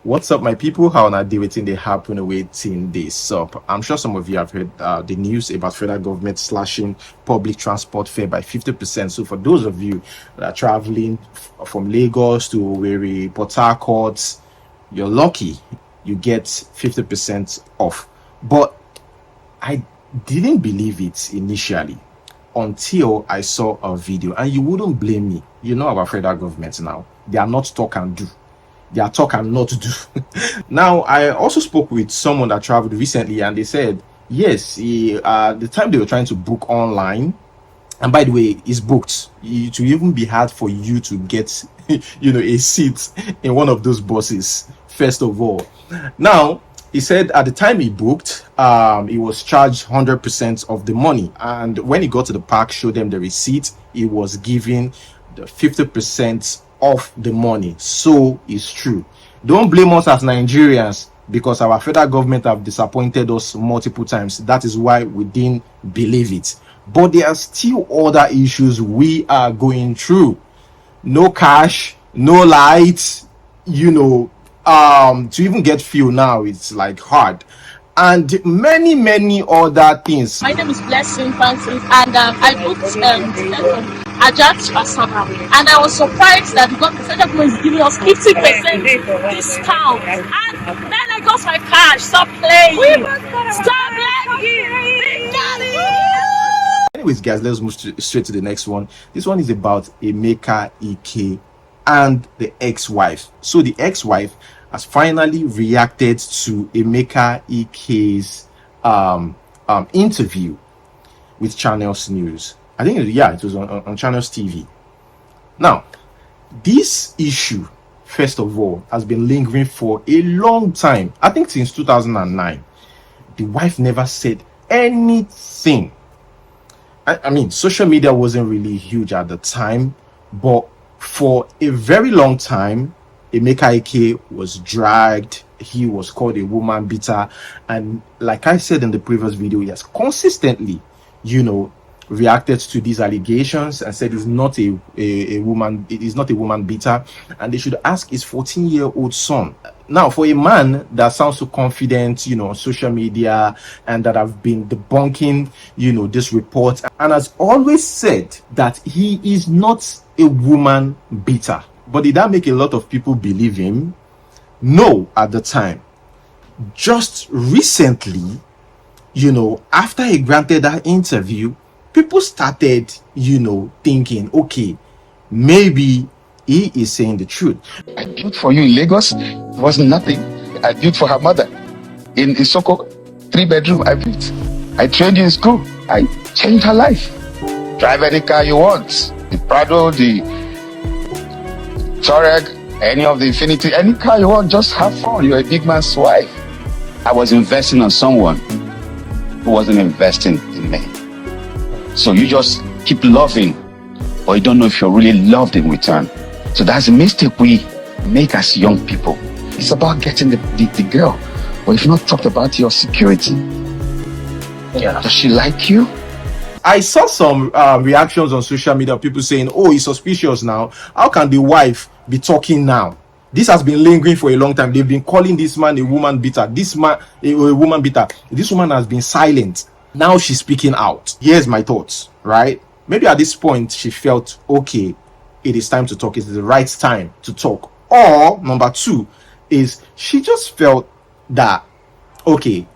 What's up, my people? How are you waiting? They happen waiting this up. I'm sure some of you have heard the news about federal government slashing public transport fare by 50%. So for those of you that are traveling from Lagos to Owerri, Port Harcourt, you're lucky. You get 50% off. But I didn't believe it initially until I saw a video, and you wouldn't blame me. You know our federal government now. They are not talk and do. They are talk and not do. Now, I also spoke with someone that traveled recently, and they said, yes, the time they were trying to book online, and by the way, it's booked. It will even be hard for you to get, a seat in one of those buses. First of all, now he said at the time he booked, he was charged 100% of the money, and when he got to the park, showed them the receipt, he was given the 50% of the money. So it's true. Don't blame us as Nigerians because our federal government have disappointed us multiple times. That is why we didn't believe it. But there are still other issues we are going through. No cash, no lights, to even get fuel now, it's like hard. And many other things. My name is Blessing Francis, and I booked ticket from Ajax Asaba, and I was surprised that the federal government is giving us 50% discount. And then I got my cash. Stop playing! Stop playing! Anyways, guys, let's move straight to the next one. This one is about Emeka, Ike, and the ex-wife. So the ex-wife has finally reacted to Emeka Ike's interview with Channels News. I think it was on Channels TV. Now, this issue, first of all, has been lingering for a long time. I think since 2009. The wife never said anything. I mean, social media wasn't really huge at the time, but for a very long time, Emeka Ike was dragged. He was called a woman beater, and like I said in the previous video, he has consistently, reacted to these allegations and said he's not a woman. It is not a woman beater, and they should ask his 14-year-old son. Now, for a man that sounds so confident, on social media, and that have been debunking, this report, and has always said that he is not a woman beater. But did that make a lot of people believe him? No, at the time. Just recently, after he granted that interview, people started, thinking, okay, maybe he is saying the truth. I built for you in Lagos. It was nothing. I built for her mother in Isoko, 3-bedroom. I built. I trained you in school. I changed her life. Drive any car you want. The Prado, the Touareg, any of the Infinity, any car you want, just have fun. You're a big man's wife. I was investing on someone who wasn't investing in me. So you just keep loving, or you don't know if you're really loved in return. So that's a mistake we make as young people. It's about getting the girl. But if not talked about your security, does she like you? I saw some reactions on social media, people saying, oh, he's suspicious now. How can the wife be talking now? This has been lingering for a long time. They've been calling this man a woman beater. This man a woman beater. This woman has been silent. Now she's speaking out. Here's my thoughts, right? Maybe at this point she felt, okay, it is time to talk. It's the right time to talk. Or number two is she just felt that, okay,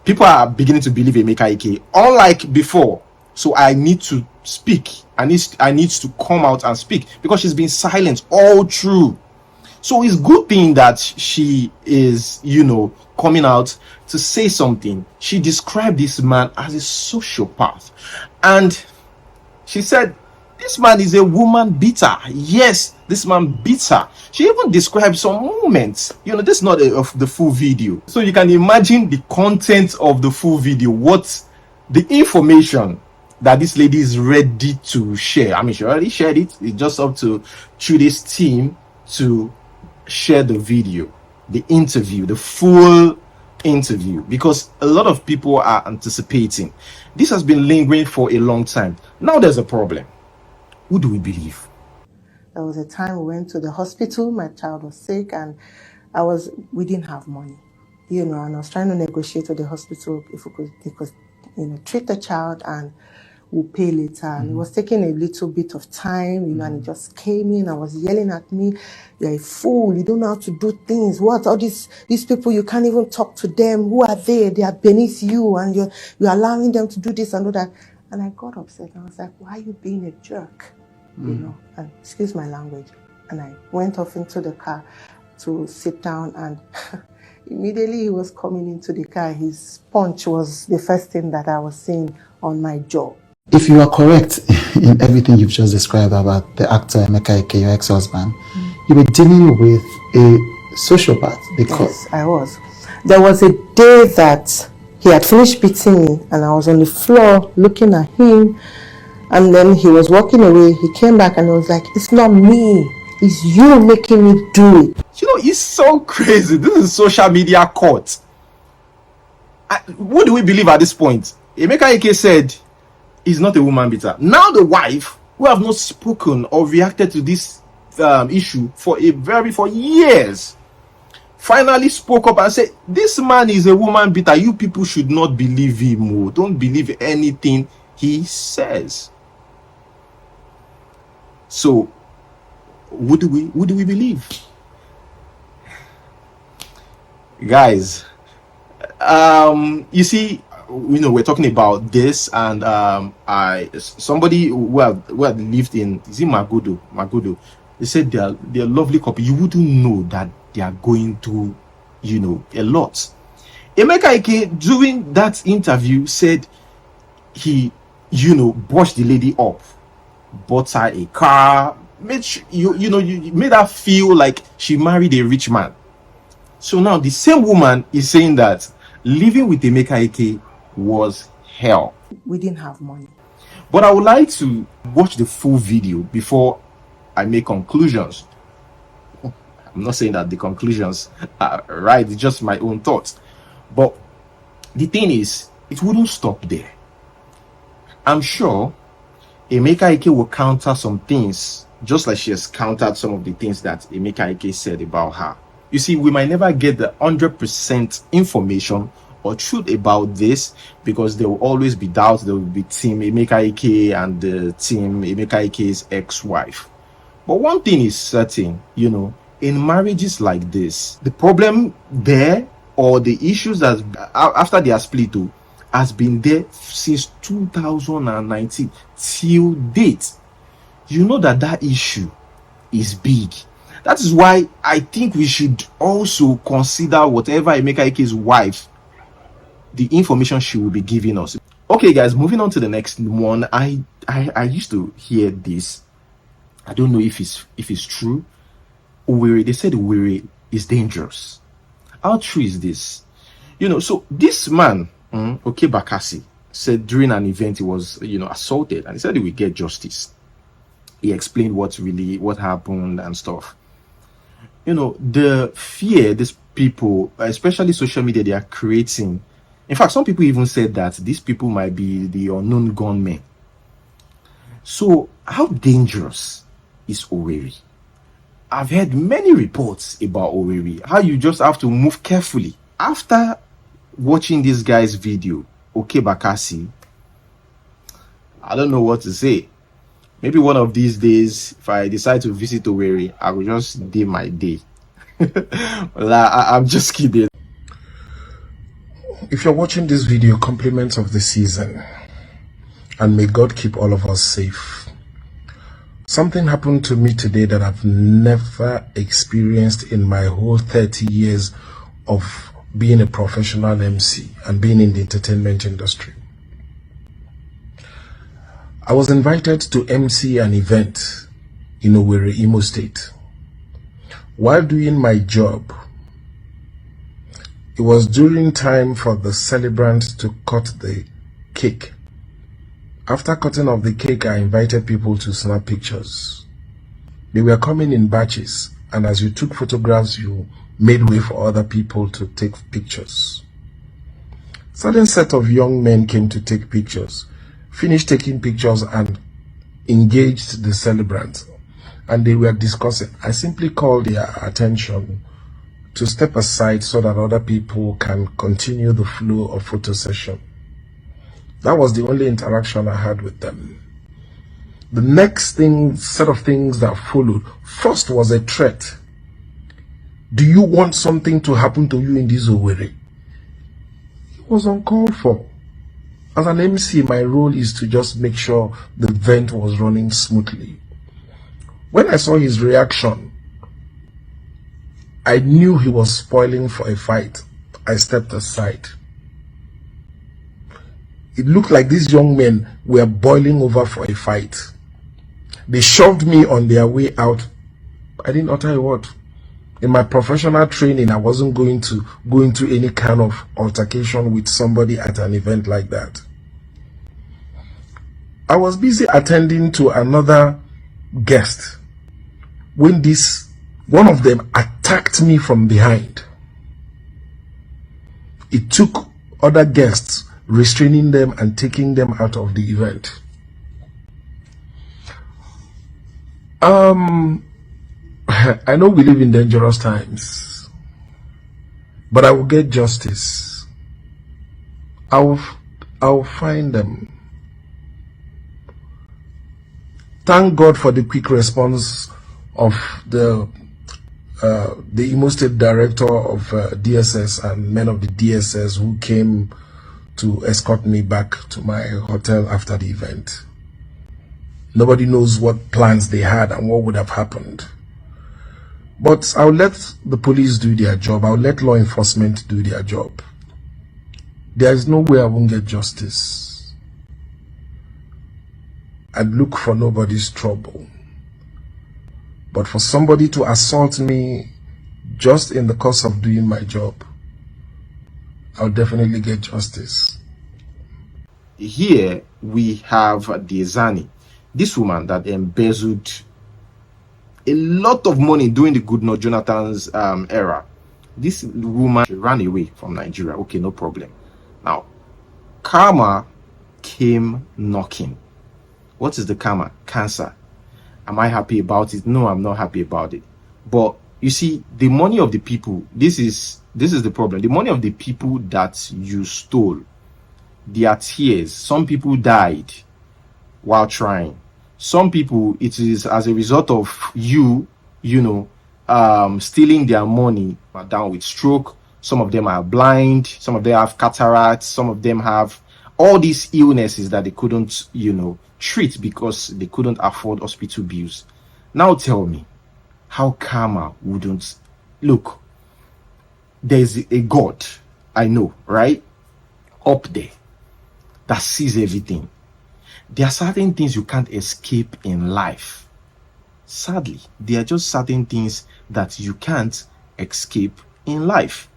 people are beginning to believe Emeka Ike, unlike before. So I need to speak. I need to come out and speak because she's been silent all through. So it's good thing that she is, coming out to say something. She described this man as a sociopath, and she said this man is a woman beater. Yes, this man beats her. She even described some moments. This is not of the full video, so you can imagine the content of the full video. What the information that this lady is ready to share. I mean, she already shared it. It's just up to Chude's team to share the video, the interview, the full interview, because a lot of people are anticipating. This has been lingering for a long time. Now there's a problem. Who do we believe? There was a time we went to the hospital. My child was sick, and we didn't have money, and I was trying to negotiate with the hospital if they could, treat the child and we'll pay later. And it was taking a little bit of time, and he just came in and was yelling at me, "You're a fool, you don't know how to do things. What, all these people, you can't even talk to them. Who are they? They are beneath you, and you're allowing them to do this and do that." And I got upset. I was like, "Why are you being a jerk?" And excuse my language. And I went off into the car to sit down, and immediately he was coming into the car. His punch was the first thing that I was seeing on my jaw. If you are correct in everything you've just described about the actor Emeka, Ike, your ex-husband, you were dealing with a sociopath. Yes, I was. There was a day that he had finished beating me, and I was on the floor looking at him, and then he was walking away. He came back and he was like, "It's not me. It's you making me do it." It's so crazy. This is social media court. What do we believe at this point? Emeka Ike said he's not a woman beater. Now the wife, who have not spoken or reacted to this issue for years, finally spoke up and said, "This man is a woman beater. You people should not believe him. Don't believe anything he says." So, who do we believe? Guys, you see, we're talking about this, and somebody who had lived in, is it Magodo, they said they're lovely couple. You wouldn't know that they are going through a lot. Emeka Ike, during that interview, said he brushed the lady up, bought her a car, made you made her feel like she married a rich man. So now the same woman is saying that living with Emeka Ike was hell. We didn't have money. But I would like to watch the full video before I make conclusions. I'm not saying that the conclusions are right, it's just my own thoughts. But the thing is, it wouldn't stop there. I'm sure Emeka Ike will counter some things, just like she has countered some of the things that Emeka Ike said about her. You see, we might never get the 100% information or truth about this, because there will always be doubts. There will be team Emeka Ike and the team Emeka Ike's ex-wife. But one thing is certain, in marriages like this, the problem there, or the issues that after they are split has been there since 2019 till date. That issue is big. That is why I think we should also consider whatever Emeka Ike's wife, the information she will be giving us. Okay, guys, moving on to the next one. I used to hear this. I don't know if it's true. They said Owerri is dangerous. How true is this? So this man, Bakassi, said during an event he was, assaulted, and he said he will get justice. He explained what happened and stuff. The fear these people, especially social media, they are creating. In fact, some people even said that these people might be the unknown gunmen. So, how dangerous is Owerri? I've heard many reports about Owerri, how you just have to move carefully. After watching this guy's video, Bakassi, I don't know what to say. Maybe one of these days, if I decide to visit Owerri, I will just day my day. I'm just kidding. If you're watching this video, compliments of the season, and may God keep all of us safe. Something happened to me today that I've never experienced in my whole 30 years of being a professional MC and being in the entertainment industry. I was invited to MC an event in Owerri, Imo State. While doing my job, it was during time for the celebrant to cut the cake. After cutting off the cake, I invited people to snap pictures. They were coming in batches, and as you took photographs, you made way for other people to take pictures. Certain set of young men came to take pictures, finished taking pictures and engaged the celebrant, and they were discussing. I simply called their attention to step aside so that other people can continue the flow of photo session. That was the only interaction I had with them. The next set of things that followed, first was a threat. Do you want something to happen to you in this Owerri? It was uncalled for. As an MC, my role is to just make sure the event was running smoothly. When I saw his reaction, I knew he was spoiling for a fight. I stepped aside. It looked like these young men were boiling over for a fight. They shoved me on their way out. I didn't utter a word. In my professional training, I wasn't going to go into any kind of altercation with somebody at an event like that. I was busy attending to another guest when one of them attacked me from behind. It took other guests restraining them and taking them out of the event. I know we live in dangerous times, but I will get justice. I'll find them. Thank God for the quick response of the Imo State Director of DSS and men of the DSS who came to escort me back to my hotel after the event. Nobody knows what plans they had and what would have happened. But I'll let the police do their job. I'll let law enforcement do their job. There is no way I won't get justice. I'd look for nobody's trouble. But for somebody to assault me just in the course of doing my job, I'll definitely get justice. Here we have Diezani, this woman that embezzled a lot of money during the Goodluck Jonathan's era. This woman ran away from Nigeria. Okay, no problem. Now, karma came knocking. What is the karma? Cancer. Am I happy about it? No, I'm not happy about it. But you see, the money of the people, this is the problem. The money of the people that you stole, their tears. Some people died while trying. Some people, it is as a result of stealing their money, are down with stroke. Some of them are blind. Some of them have cataracts. Some of them have all these illnesses that they couldn't, treat because they couldn't afford hospital bills. Now tell me, how karma wouldn't look? There's a God, I know, right? Up there that sees everything. There are certain things you can't escape in life. Sadly, there are just certain things that you can't escape in life.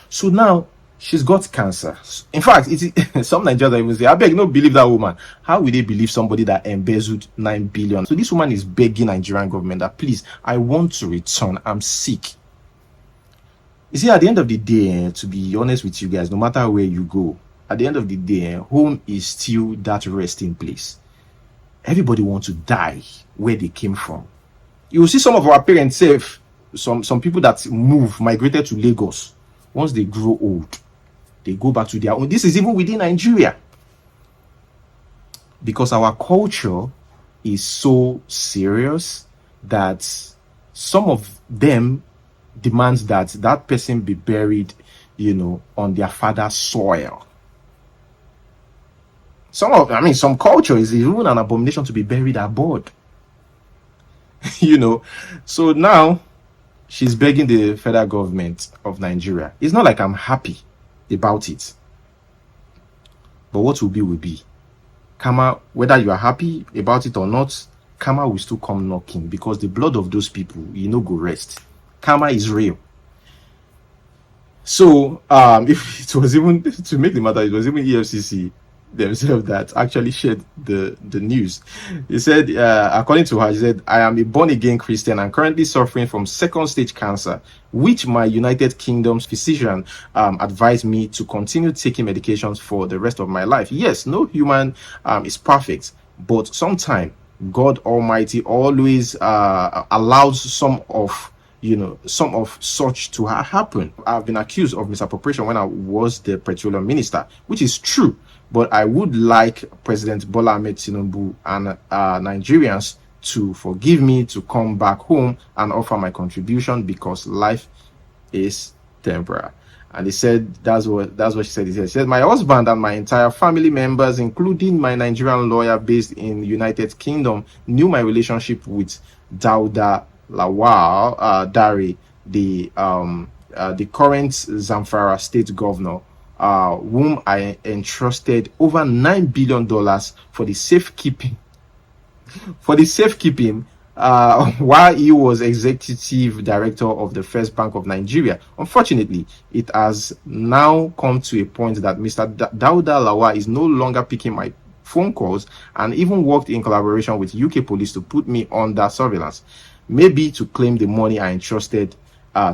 So now she's got cancer. In fact, some Nigerians even say, I beg, no believe that woman. How will they believe somebody that embezzled 9 billion? So this woman is begging Nigerian government that, please, I want to return. I'm sick. You see, at the end of the day, to be honest with you guys, no matter where you go, at the end of the day, home is still that resting place. Everybody wants to die where they came from. You will see some of our parents say, some people that migrated to Lagos, once they grow old, they go back to their own. This is even within Nigeria. Because our culture is so serious that some of them demands that person be buried, on their father's soil. Some culture is even an abomination to be buried aboard. So now she's begging the federal government of Nigeria. It's not like I'm happy about it. But what will be, will be. Karma, whether you are happy about it or not, karma will still come knocking because the blood of those people, go rest. Karma is real. So, if it was even, to make the matter, it was even EFCC themselves that actually shared the news. He said, according to her, she said, I am a born-again Christian and currently suffering from second-stage cancer, which my United Kingdom's physician advised me to continue taking medications for the rest of my life. Yes, no human is perfect, but sometimes God Almighty always allows some of some of such to happen. I've been accused of misappropriation when I was the petroleum minister, which is true. But I would like President Bola Ahmed Tinubu and Nigerians to forgive me, to come back home and offer my contribution, because life is temporary. And he said, that's what she said. He said, my husband and my entire family members, including my Nigerian lawyer based in United Kingdom, knew my relationship with Dauda Lawal Dari, the current Zamfara state governor, whom I entrusted over $9 billion for the safekeeping while he was executive director of the First Bank of Nigeria. Unfortunately, it has now come to a point that Mr. Dauda Lawal is no longer picking my phone calls, and even worked in collaboration with UK police to put me under surveillance, maybe to claim the money I entrusted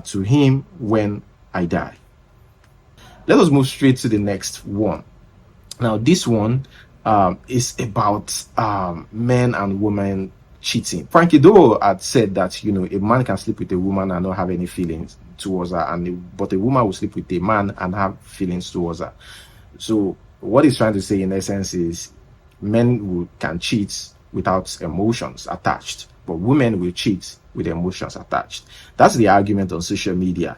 to him when I die. Let us move straight to the next one. Now, this one is about men and women cheating. Frankie Doe had said that, a man can sleep with a woman and not have any feelings towards her, but a woman will sleep with a man and have feelings towards her. So what he's trying to say in essence is men can cheat without emotions attached, but women will cheat with emotions attached. That's the argument on social media.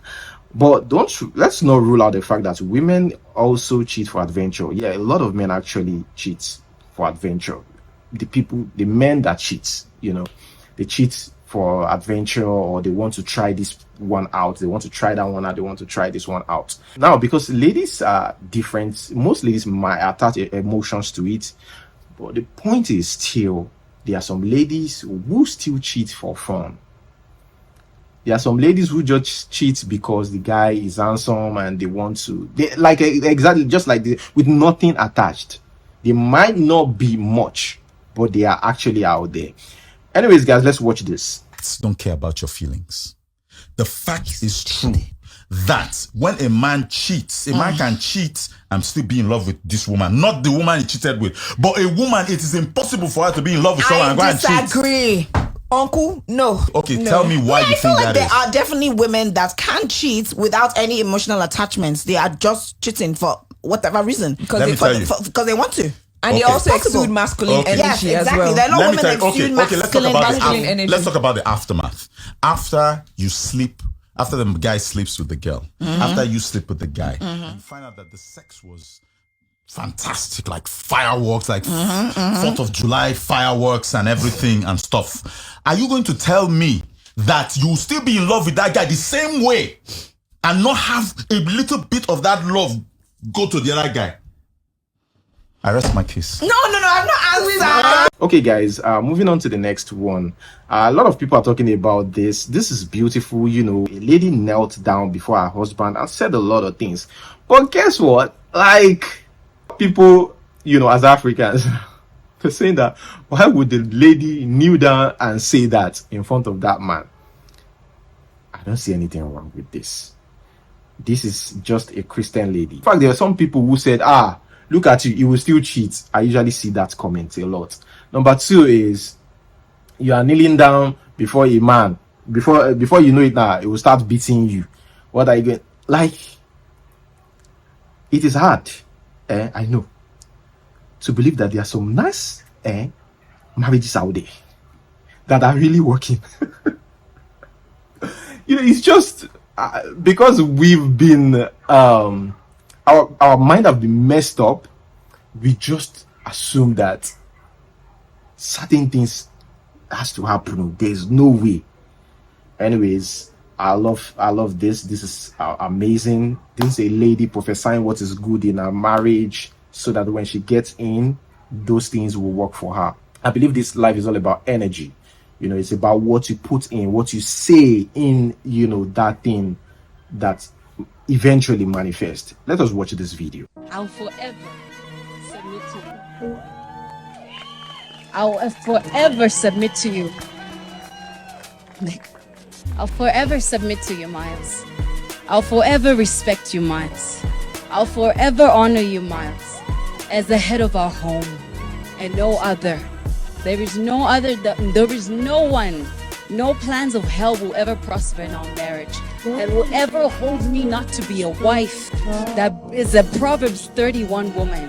But let's not rule out the fact that women also cheat for adventure. Yeah, a lot of men actually cheat for adventure. The men that cheat, they cheat for adventure, or they want to try this one out, they want to try that one out, they want to try this one out. Now, because ladies are different, most ladies might attach emotions to it, but the point is still, there are some ladies who still cheat for fun. There are some ladies who just cheat because the guy is handsome and they want to, exactly just like this, with nothing attached. They might not be much, but they are actually out there. Anyways, guys, let's watch this. Don't care about your feelings. The fact is true that when a man cheats, a man can cheat and still be in love with this woman, not the woman he cheated with, but a woman, it is impossible for her to be in love with someone and go and cheat. I disagree. Uncle, no. Okay, no. Tell me why you think that is. There are definitely women that can cheat without any emotional attachments. They are just cheating for whatever reason. Because they want to. And they also exude masculine energy as well. They're not women that exude masculine energy. Let's talk about the aftermath. After the guy sleeps with the girl, after you sleep with the guy, you find out that the sex was fantastic, like fireworks, like 4th of July fireworks and everything and stuff. Are you going to tell me that you will still be in love with that guy the same way and not have a little bit of that love go to the other guy? I rest my case. No, I'm not answering. Okay, guys, moving on to the next one. A lot of people are talking about this. This is beautiful. A lady knelt down before her husband and said a lot of things. But guess what? People, as Africans, they're saying that, why would the lady kneel down and say that in front of that man? I don't see anything wrong with this. This is just a Christian lady. In fact, there are some people who said, look at you will still cheat. I usually see that comment a lot. Number 2 is, you are kneeling down before a man. Before you know it now, it will start beating you. What are you going? It is hard. I know, to believe that there are some nice marriages out there that are really working. It's just because we've been our mind have been messed up. We just assume that certain things has to happen. There's no way. Anyways, I love this. This is amazing. This is a lady prophesying what is good in her marriage, so that when she gets in, those things will work for her. I believe this life is all about energy. It's about what you put in, what you say in, that thing that eventually manifests. Let us watch this video. I'll forever submit to you. I'll forever submit to you. I'll forever submit to you, Miles. I'll forever respect you, Miles. I'll forever honor you, Miles, as the head of our home and no other. There is no other, there is no one No plans of hell will ever prosper in our marriage. And will ever hold me not to be a wife that is a Proverbs 31 woman.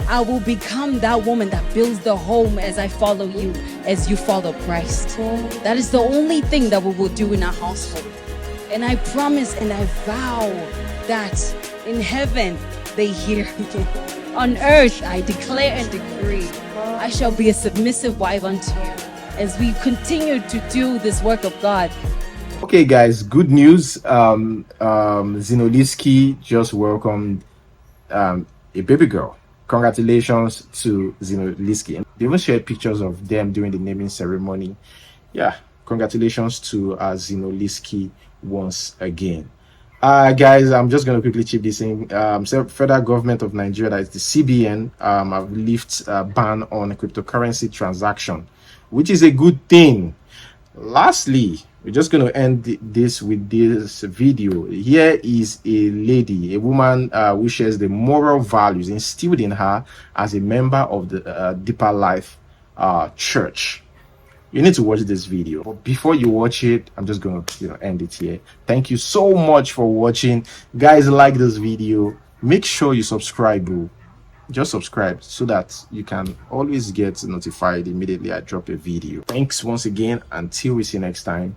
I will become that woman that builds the home as I follow you, as you follow Christ. That is the only thing that we will do in our household. And I promise and I vow that in heaven they hear me. On earth I declare and decree, I shall be a submissive wife unto you as we continue to do this work of God. Okay, guys, good news. Zinoliski just welcomed a baby girl. Congratulations to Zinoliski. They even shared pictures of them during the naming ceremony. Yeah, congratulations to Zinoliski once again. Guys, I'm just going to quickly chip this in. So federal government of Nigeria, that is the CBN, have lifted a ban on cryptocurrency transaction, which is a good thing. Lastly, we're just going to end this with this video. Here is a lady, a woman who shares the moral values instilled in her as a member of the Deeper Life Church. You need to watch this video, but before you watch it, I'm just going to end it here. Thank you so much for watching. Guys, like this video, make sure you subscribe, bro. Just subscribe so that you can always get notified immediately I drop a video. Thanks once again. Until we see you next time,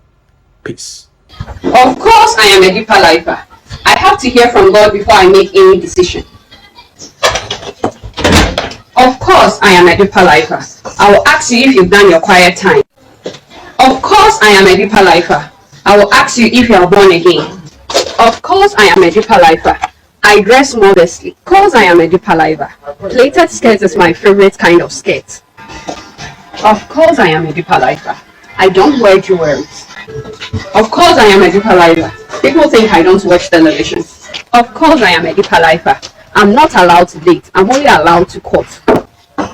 peace. Of course I am a deeper lifer. I have to hear from God before I make any decision. Of course I am a deeper lifer. I will ask you if you've done your quiet time. Of course I am a deeper lifer. I will ask you if you are born again. Of course I am a deeper lifer. I dress modestly. Of course I am a deeper lifer. Plaited skirt is my favorite kind of skirt. Of course I am a deeper lifer. I don't wear jewelries. Of course I am a deeper lifer. People think I don't watch television. Of course I am a deeper lifer. I'm not allowed to date. I'm only allowed to court.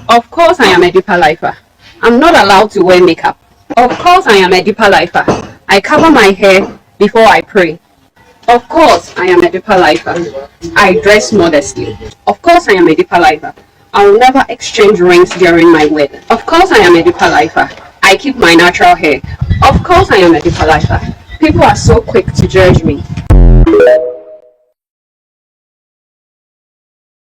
Of course I am a deeper lifer. I'm not allowed to wear makeup. Of course I am a deeper lifer. I cover my hair before I pray. Of course I am a deeper lifer. I dress modestly. Of course I am a deeper lifer. I will never exchange rings during my wedding. Of course I am a deeper lifer. I keep my natural hair. Of course I am a deeper lifer. People are so quick to judge me.